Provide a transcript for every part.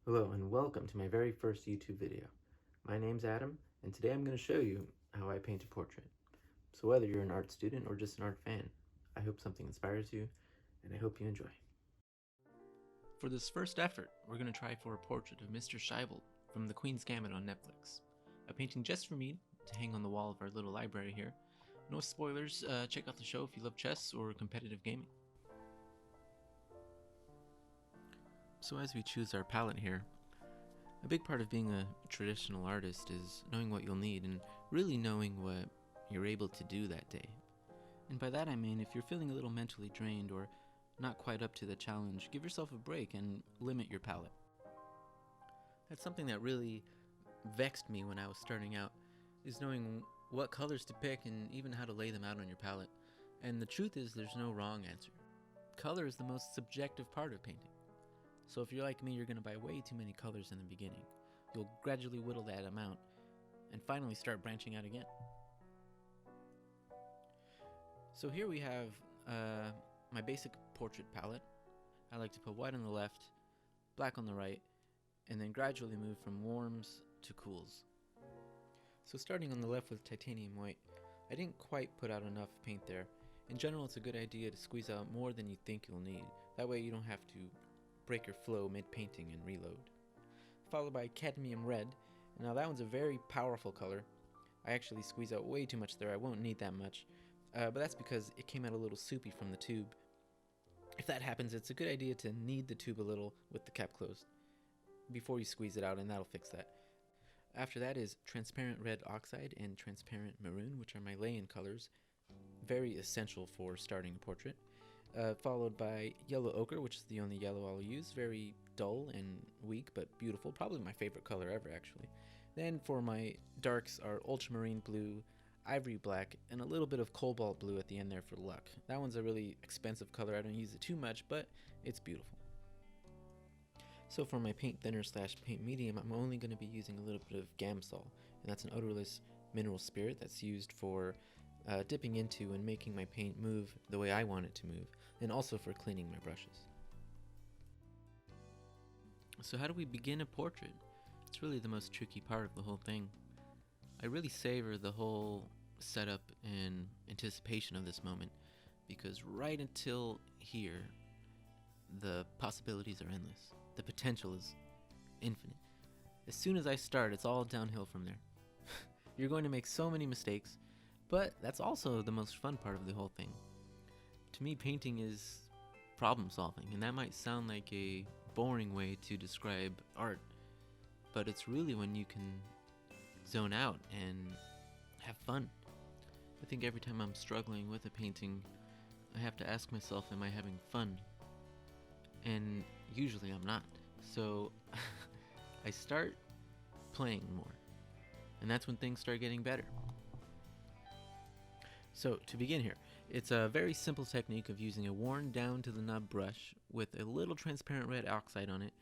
Hello and welcome to my very first YouTube video. My name's Adam, and today I'm going to show you how I paint a portrait. So whether you're an art student or just an art fan, I hope something inspires you, and I hope you enjoy. For this first effort, we're going to try for a portrait of Mr. Scheibel from The Queen's Gambit on Netflix. A painting just for me to hang on the wall of our little library here. No spoilers, check out the show if you love chess or competitive gaming. So as we choose our palette here, a big part of being a traditional artist is knowing what you'll need and really knowing what you're able to do that day. And by that I mean if you're feeling a little mentally drained or not quite up to the challenge, give yourself a break and limit your palette. That's something that really vexed me when I was starting out, is knowing what colors to pick and even how to lay them out on your palette. And the truth is there's no wrong answer. Color is the most subjective part of painting. So if you're like me, you're going to buy way too many colors in the beginning. You'll gradually whittle that amount and finally start branching out again. So here we have my basic portrait palette. I like to put white on the left, black on the right, and then gradually move from warms to cools. So starting on the left with titanium white, I didn't quite put out enough paint there. In general, it's a good idea to squeeze out more than you think you'll need. That way you don't have to break your flow mid-painting and reload. Followed by cadmium red. Now that one's a very powerful color. I actually squeeze out way too much there. I won't need that much. But that's because it came out a little soupy from the tube. If that happens, it's a good idea to knead the tube a little with the cap closed before you squeeze it out, and that'll fix that. After that is transparent red oxide and transparent maroon, which are my lay-in colors. Very essential for starting a portrait. Followed by yellow ochre, which is the only yellow I'll use. Very dull and weak, but beautiful. Probably my favorite color ever, actually. Then for my darks are ultramarine blue, ivory black, and a little bit of cobalt blue at the end there for luck. That one's a really expensive color. I don't use it too much, but it's beautiful. So for my paint thinner / paint medium, I'm only going to be using a little bit of Gamsol, and that's an odorless mineral spirit that's used for dipping into and making my paint move the way I want it to move, and also for cleaning my brushes. So how do we begin a portrait? It's really the most tricky part of the whole thing. I really savor the whole setup and anticipation of this moment, because right until here, the possibilities are endless. The potential is infinite. As soon as I start, it's all downhill from there. You're going to make so many mistakes, but that's also the most fun part of the whole thing. To me, painting is problem solving, and that might sound like a boring way to describe art, but it's really when you can zone out and have fun. I think every time I'm struggling with a painting, I have to ask myself, am I having fun? And usually I'm not. So I start playing more, and that's when things start getting better. So to begin here, it's a very simple technique of using a worn down to the nub brush with a little transparent red oxide on it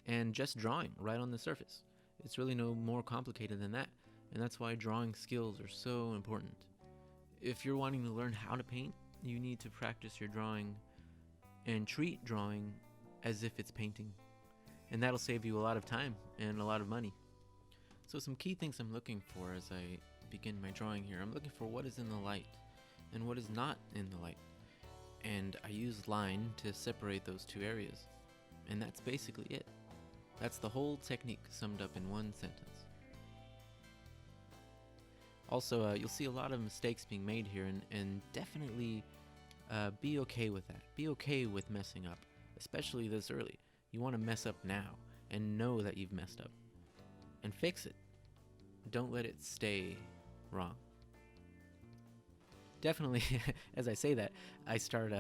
and just drawing right on the surface. It's really no more complicated than that, and that's why drawing skills are so important. If you're wanting to learn how to paint, you need to practice your drawing and treat drawing as if it's painting, and that'll save you a lot of time and a lot of money. So some key things I'm looking for as I begin my drawing here. I'm looking for what is in the light and what is not in the light, and I use line to separate those two areas, and that's basically it. That's the whole technique summed up in one sentence. Also, you'll see a lot of mistakes being made here, and definitely be okay with that. Be okay with messing up, especially this early. You want to mess up now and know that you've messed up and fix it. Don't let it stay wrong. Definitely, as I say that, I start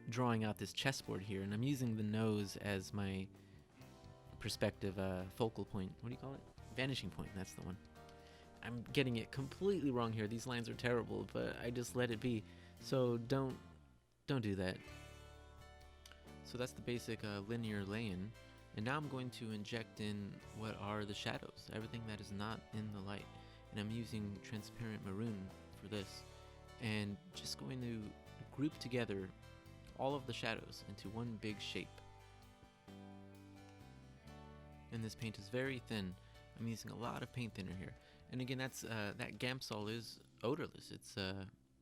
drawing out this chessboard here, and I'm using the nose as my perspective focal point. What do you call it? Vanishing point, that's the one. I'm getting it completely wrong here. These lines are terrible, but I just let it be. So don't do that. So that's the basic linear lay-in. And now I'm going to inject in what are the shadows, everything that is not in the light. And I'm using transparent maroon for this, and just going to group together all of the shadows into one big shape. and this paint is very thin. I'm using a lot of paint thinner here. And again, that's that Gamsol is odorless. It's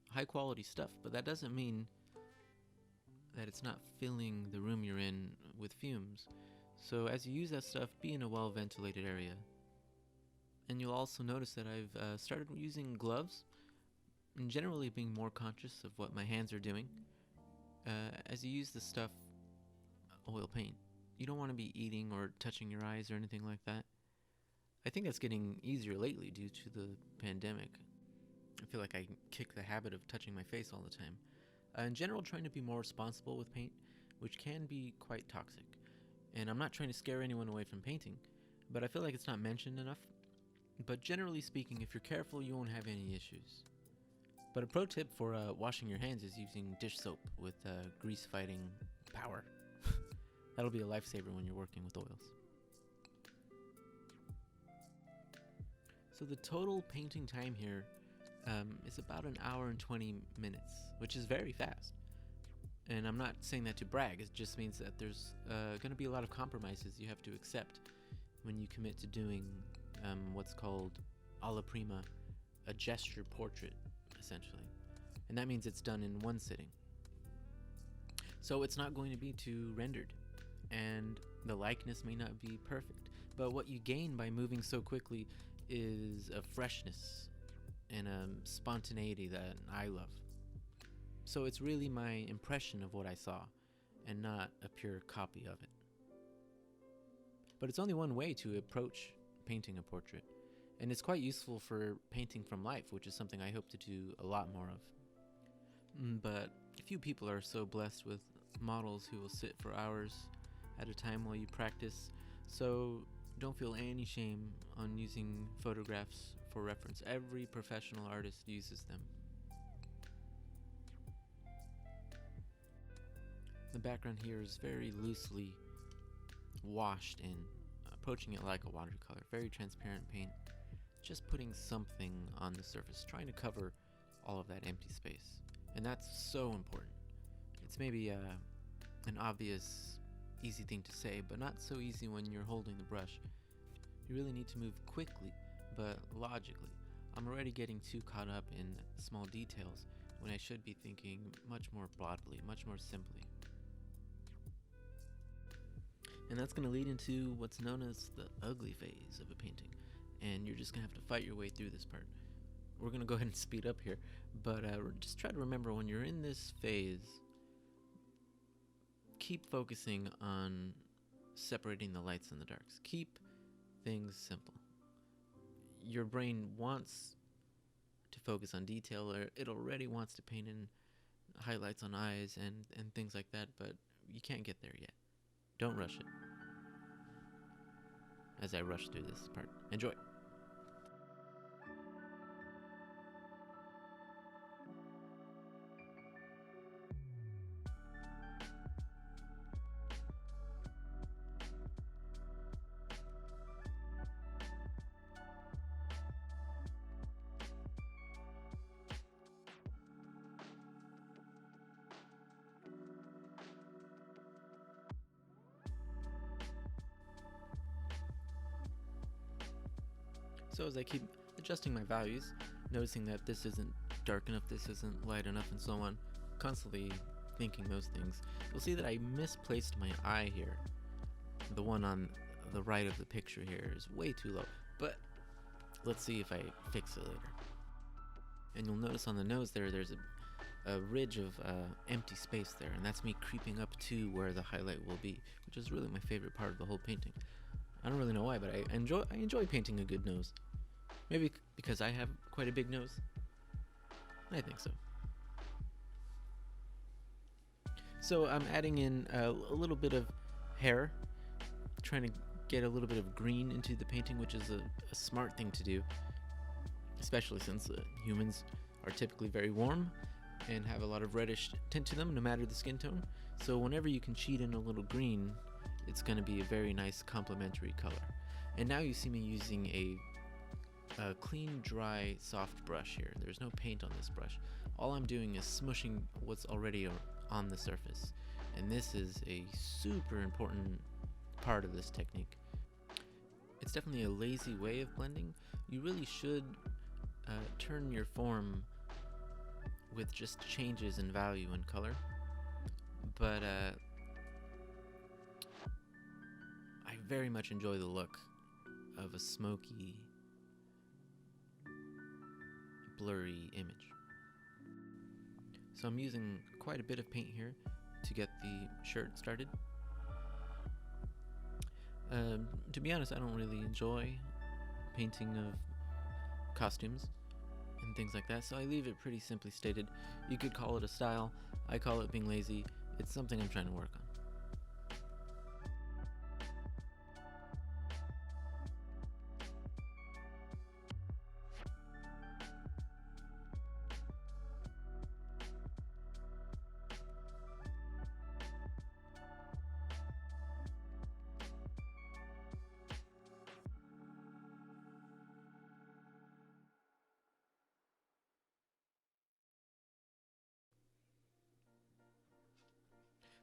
high quality stuff, but that doesn't mean that it's not filling the room you're in with fumes. So as you use that stuff, be in a well ventilated area. And you'll also notice that I've started using gloves and generally being more conscious of what my hands are doing as you use this stuff, oil paint. You don't want to be eating or touching your eyes or anything like that. I think that's getting easier lately due to the pandemic. I feel like I kick the habit of touching my face all the time. In general, trying to be more responsible with paint, which can be quite toxic. And I'm not trying to scare anyone away from painting, but I feel like it's not mentioned enough. But generally speaking, if you're careful, you won't have any issues. But a pro tip for washing your hands is using dish soap with grease-fighting power. That'll be a lifesaver when you're working with oils. So the total painting time here is about 1 hour and 20 minutes, which is very fast. And I'm not saying that to brag, it just means that there's going to be a lot of compromises you have to accept when you commit to doing what's called Alla prima, a gesture portrait, essentially. And that means it's done in one sitting. So it's not going to be too rendered, and the likeness may not be perfect. But what you gain by moving so quickly is a freshness and a spontaneity that I love. So it's really my impression of what I saw, and not a pure copy of it. But it's only one way to approach painting a portrait, and it's quite useful for painting from life, which is something I hope to do a lot more of. But few people are so blessed with models who will sit for hours at a time while you practice, so don't feel any shame on using photographs for reference. Every professional artist uses them. The background here is very loosely washed in, approaching it like a watercolor, very transparent paint, just putting something on the surface, trying to cover all of that empty space. And that's so important. It's maybe an obvious, easy thing to say, but not so easy when you're holding the brush. You really need to move quickly, but logically. I'm already getting too caught up in small details when I should be thinking much more broadly, much more simply. And that's going to lead into what's known as the ugly phase of a painting. And you're just going to have to fight your way through this part. We're going to go ahead and speed up here, but just try to remember when you're in this phase, keep focusing on separating the lights and the darks. Keep things simple. Your brain wants to focus on detail, or it already wants to paint in highlights on eyes and things like that, but you can't get there yet. Don't rush it. As I rush through this part. Enjoy. So as I keep adjusting my values, noticing that this isn't dark enough, this isn't light enough, and so on, constantly thinking those things, you'll see that I misplaced my eye here. The one on the right of the picture here is way too low, but let's see if I fix it later. And you'll notice on the nose there's a ridge of empty space there, and that's me creeping up to where the highlight will be, which is really my favorite part of the whole painting. I don't really know why, but I enjoy painting a good nose. Maybe because I have quite a big nose. I think so. So I'm adding in a little bit of hair, trying to get a little bit of green into the painting, which is a smart thing to do, especially since humans are typically very warm and have a lot of reddish tint to them, no matter the skin tone. So whenever you can cheat in a little green, it's going to be a very nice complementary color. And now you see me using a clean, dry, soft brush here. There's no paint on this brush. All I'm doing is smushing what's already on the surface. And this is a super important part of this technique. it's definitely a lazy way of blending. You really should turn your form with just changes in value and color. But I very much enjoy the look of a smoky, blurry image. So I'm using quite a bit of paint here to get the shirt started. To be honest, I don't really enjoy painting of costumes and things like that, so I leave it pretty simply stated. You could call it a style. I call it being lazy. It's something I'm trying to work on.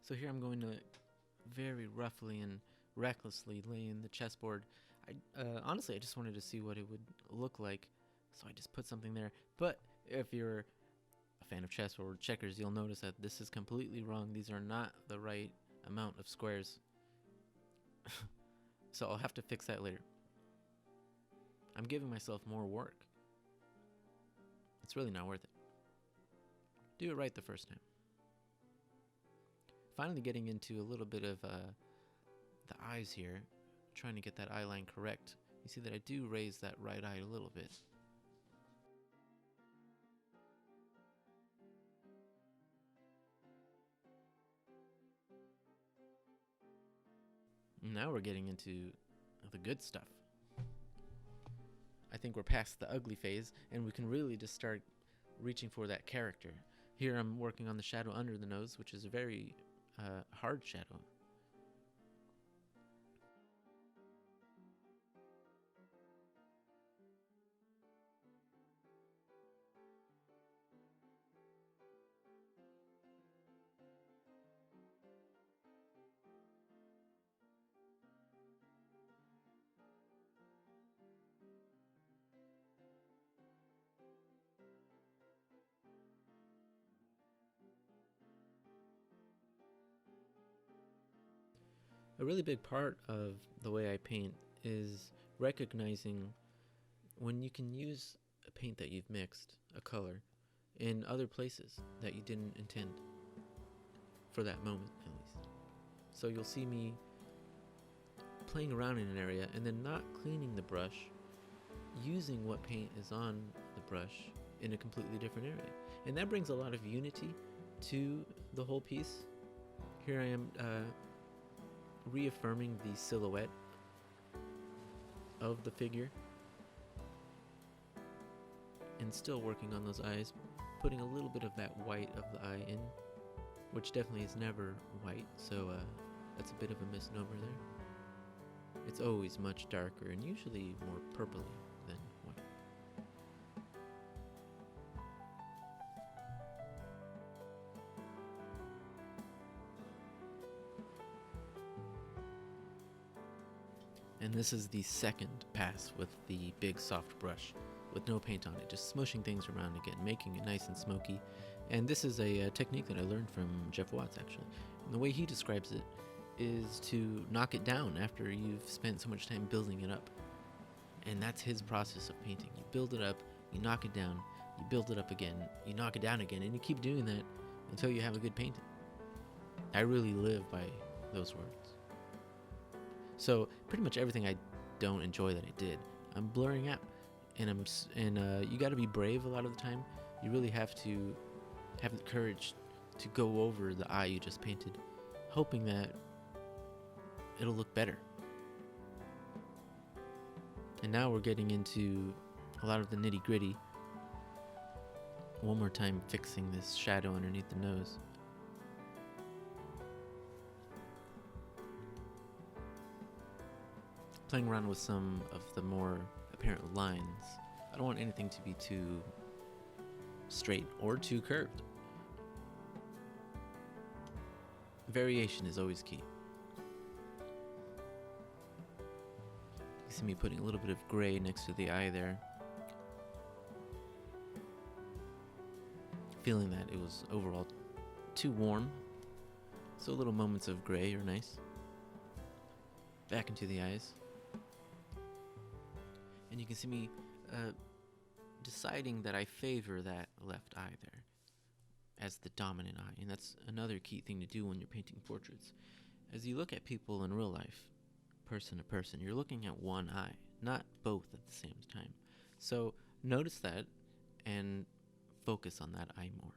So here I'm going to very roughly and recklessly lay in the chessboard. Honestly, I just wanted to see what it would look like, so I just put something there. But if you're a fan of chess or checkers, you'll notice that this is completely wrong. These are not the right amount of squares. So I'll have to fix that later. I'm giving myself more work. It's really not worth it. Do it right the first time. Finally getting into a little bit of the eyes here, trying to get that eye line correct. You see that I do raise that right eye a little bit. Now we're getting into the good stuff. I think we're past the ugly phase, and we can really just start reaching for that character. Here I'm working on the shadow under the nose, which is a very hard shadow. A really big part of the way I paint is recognizing when you can use a paint that you've mixed, a color, in other places that you didn't intend, for that moment at least. So you'll see me playing around in an area and then not cleaning the brush, using what paint is on the brush in a completely different area. And that brings a lot of unity to the whole piece. Here I am reaffirming the silhouette of the figure and still working on those eyes, putting a little bit of that white of the eye in, which definitely is never white, so that's a bit of a misnomer there. It's always much darker and usually more purpley than white. And this is the second pass with the big soft brush with no paint on it, just smushing things around again, making it nice and smoky. And this is a technique that I learned from Jeff Watts, actually. And the way he describes it is to knock it down after you've spent so much time building it up. And that's his process of painting. You build it up, you knock it down, you build it up again, you knock it down again, and you keep doing that until you have a good painting. I really live by those words. So pretty much everything I don't enjoy that I did, I'm blurring out, and you got to be brave a lot of the time. You really have to have the courage to go over the eye you just painted, hoping that it'll look better. And now we're getting into a lot of the nitty-gritty. One more time, fixing this shadow underneath the nose. Playing around with some of the more apparent lines. I don't want anything to be too straight or too curved. Variation is always key. You see me putting a little bit of gray next to the eye there. Feeling that it was overall too warm, so little moments of gray are nice. Back into the eyes. And you can see me deciding that I favor that left eye there as the dominant eye. And that's another key thing to do when you're painting portraits. As you look at people in real life, person to person, you're looking at one eye, not both at the same time. So notice that and focus on that eye more.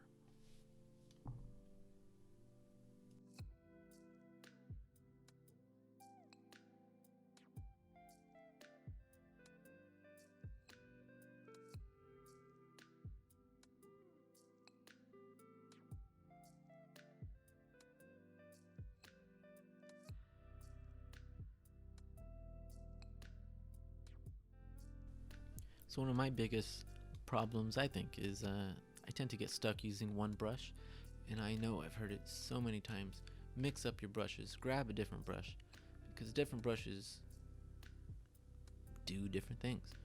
So one of my biggest problems, I think, is I tend to get stuck using one brush, and I know I've heard it so many times. Mix up your brushes, grab a different brush, because different brushes do different things,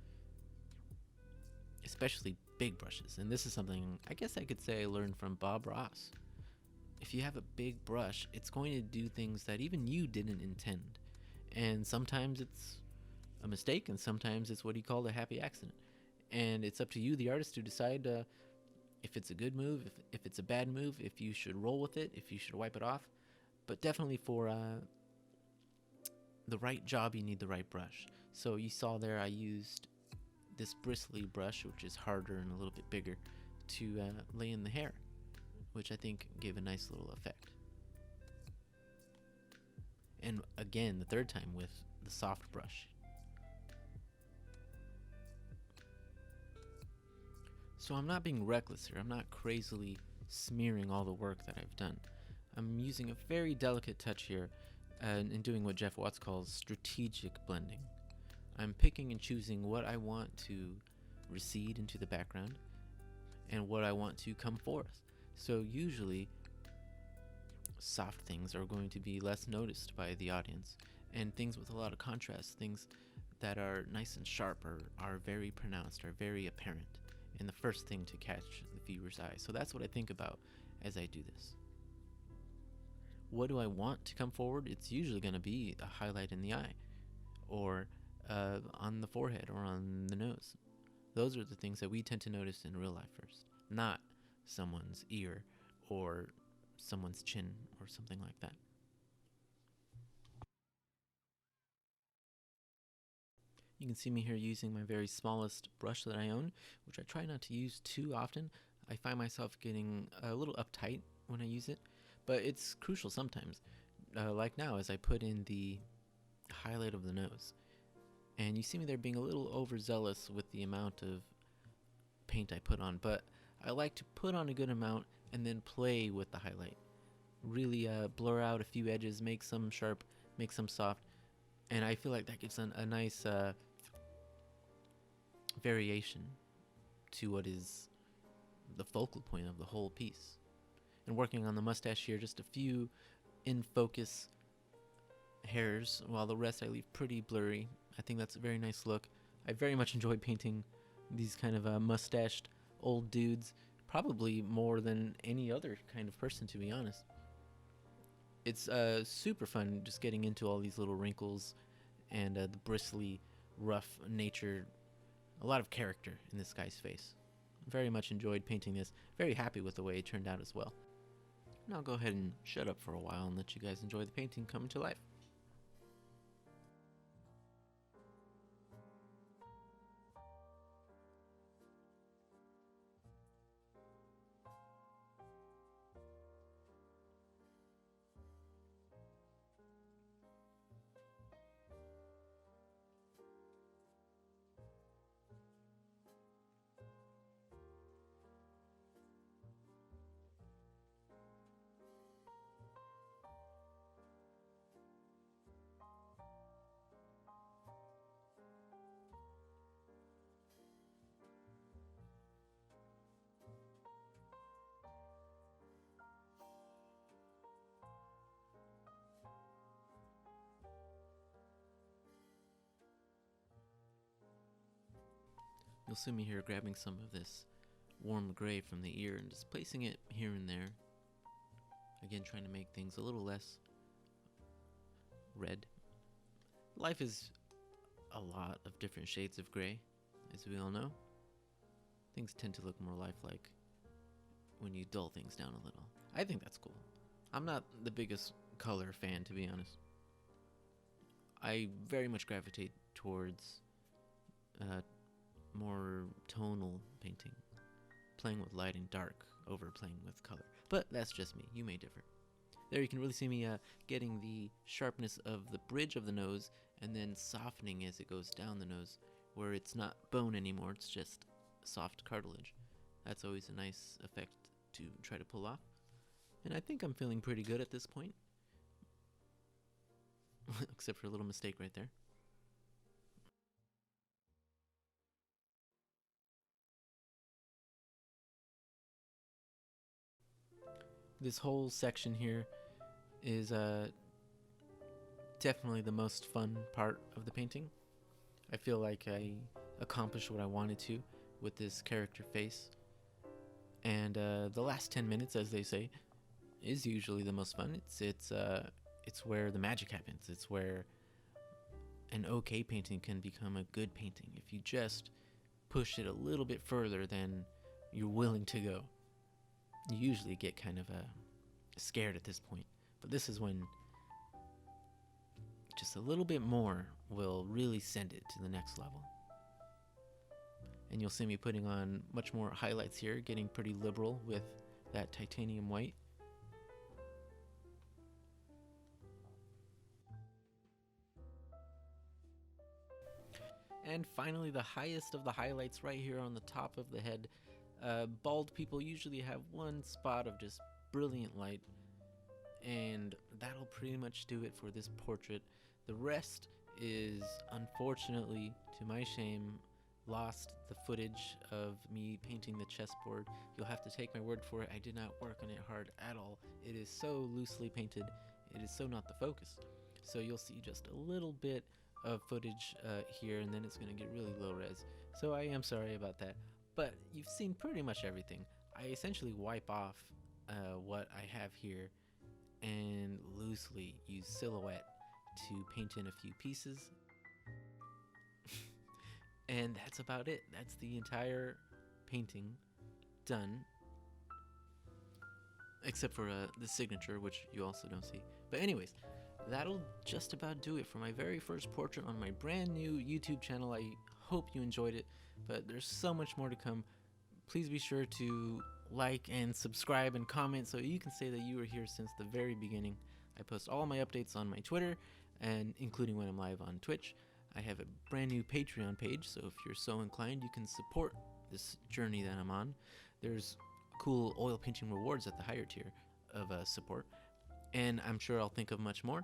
especially big brushes. And this is something I guess I could say I learned from Bob Ross. If you have a big brush, it's going to do things that even you didn't intend, and sometimes it's a mistake, and sometimes it's what he called a happy accident. And it's up to you, the artist, to decide if it's a good move, if it's a bad move, if you should roll with it, if you should wipe it off. But definitely for the right job, you need the right brush. So you saw there I used this bristly brush, which is harder and a little bit bigger, to lay in the hair, which I think gave a nice little effect. And again, the third time with the soft brush. So I'm not being reckless here. I'm not crazily smearing all the work that I've done. I'm using a very delicate touch here and doing what Jeff Watts calls strategic blending. I'm picking and choosing what I want to recede into the background and what I want to come forth. So usually soft things are going to be less noticed by the audience, and things with a lot of contrast, things that are nice and sharp, are very pronounced, are very apparent, and the first thing to catch the viewer's eye. So that's what I think about as I do this. What do I want to come forward? It's usually going to be a highlight in the eye, or on the forehead, or on the nose. Those are the things that we tend to notice in real life first, not someone's ear or someone's chin or something like that. You can see me here using my very smallest brush that I own, which I try not to use too often. I find myself getting a little uptight when I use it, but it's crucial sometimes. Like now, as I put in the highlight of the nose. And you see me there being a little overzealous with the amount of paint I put on, but I like to put on a good amount and then play with the highlight. Really blur out a few edges, make some sharp, make some soft, and I feel like that gives a nice variation to what is the focal point of the whole piece. And working on the mustache here, just a few in focus hairs, while the rest I leave pretty blurry. I think that's a very nice look. I very much enjoy painting these kind of mustached old dudes, probably more than any other kind of person, to be honest. It's super fun just getting into all these little wrinkles and the bristly, rough nature. A lot of character in this guy's face. Very much enjoyed painting this. Very happy with the way it turned out as well. Now I'll go ahead and shut up for a while and let you guys enjoy the painting come to life. you'll see me here grabbing some of this warm gray from the ear and just placing it here and there. Again, trying to make things a little less red. Life is a lot of different shades of gray, as we all know. Things tend to look more lifelike when you dull things down a little. I think that's cool. I'm not the biggest color fan, to be honest. I very much gravitate towards more tonal painting, playing with light and dark over playing with color. But that's just me. You may differ. There you can really see me getting the sharpness of the bridge of the nose and then softening as it goes down the nose, where it's not bone anymore, it's just soft cartilage. That's always a nice effect to try to pull off. And I think I'm feeling pretty good at this point. Except for a little mistake right there. This whole section here is definitely the most fun part of the painting. I feel like I accomplished what I wanted to with this character face. And the last 10 minutes, as they say, is usually the most fun. It's where the magic happens. It's where an okay painting can become a good painting if you just push it a little bit further than you're willing to go. You usually get kind of scared at this point, but this is when just a little bit more will really send it to the next level. And you'll see me putting on much more highlights here, getting pretty liberal with that titanium white. And finally, the highest of the highlights right here on the top of the head. Bald people usually have one spot of just brilliant light, and that'll pretty much do it for this portrait. The rest is, unfortunately, to my shame, lost the footage of me painting the chessboard. You'll have to take my word for it. I did not work on it hard at all. It is so loosely painted. It is so not the focus. So you'll see just a little bit of footage here, and then it's going to get really low res. So I am sorry about that. But you've seen pretty much everything. I essentially wipe off what I have here and loosely use silhouette to paint in a few pieces. And that's about it. That's the entire painting done. Except for the signature, which you also don't see. But anyways, that'll just about do it for my very first portrait on my brand new YouTube channel. I hope you enjoyed it, but there's so much more to come. Please be sure to like and subscribe and comment so you can say that you were here since the very beginning. I post all my updates on my Twitter, and including when I'm live on Twitch. I have a brand new Patreon page, so if you're so inclined, you can support this journey that I'm on. There's cool oil painting rewards at the higher tier of support, and I'm sure I'll think of much more.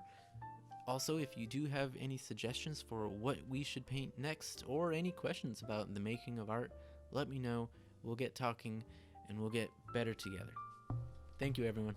Also, if you do have any suggestions for what we should paint next, or any questions about the making of art, let me know. We'll get talking, and we'll get better together. Thank you, everyone.